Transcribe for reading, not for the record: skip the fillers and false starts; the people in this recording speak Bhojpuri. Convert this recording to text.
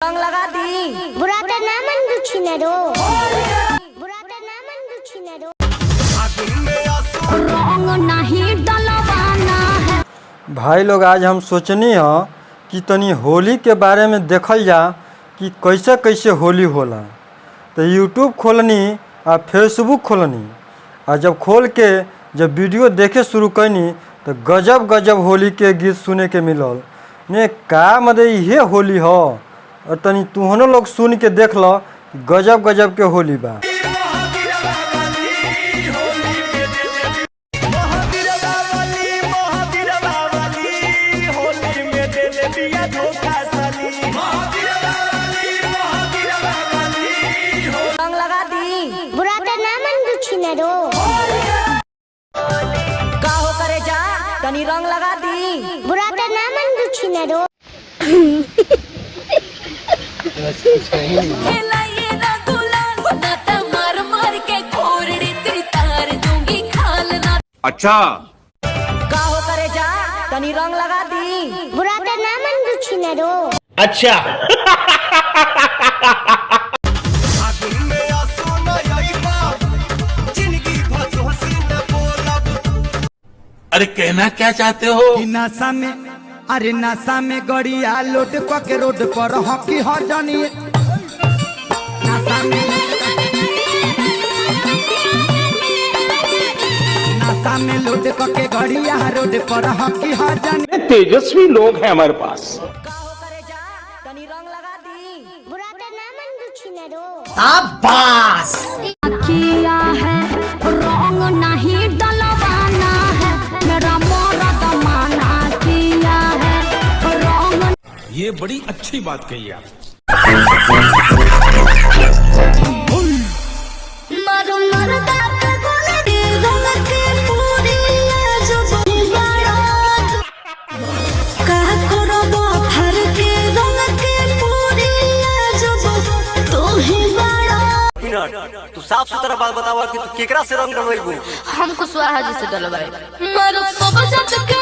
रंग लगा दी बुराटा नामन दुछिनरो बुराटा नामन दुछिनरो रंग नहीं डलवाना है। भाई लोग आज हम सोचनी है कि तनी होली के बारे में देखल जा कि कैसे कैसे होली होला। तो यूट्यूब खोलनी और फेसबुक खोलनी और जब खोल के जब वीडियो देखे शुरू करनी तो गजब गजब होली के गीत सुने के मिलल। ने का मतलब ये होली हो और तनी तुहनो लोग सुन के देख लो गजब गजब के होली बा। रंग लगा दी बुराटा नामन दुछिनरो का हो करे जा तनी रंग लगा दी बुराटा नामन दुछिनरो अच्छा का हो करे जा तनी रंग लगा दी बुराटा नामन दुछिनरो अच्छा अरे कहना क्या चाहते हो? नशा में अरे नशा में गड़िया लोट के रोड पर हॉकी हो जानी नशा में लोट के गड़िया रोड पर हॉकी हो जानी। तेजस्वी लोग हैं हमारे पास। का हो करे जा तनी रंग लगा दी बुराटा नामन दुछिनरो किया है रंग नहीं डलवाना है मेरा मरद माना किया है रंग। ये बड़ी अच्छी बात कही आप। मरु मरदा के गोले दे रंग के पूरी जो बारात का करबो फर के रंग के पूरी जो तो ही बारात। तू साफ सुथरा बात बतावा कि तू केकरा से रंग डलवाइबू। हमको स्वाहा जी से डलवाए मरु सब जत के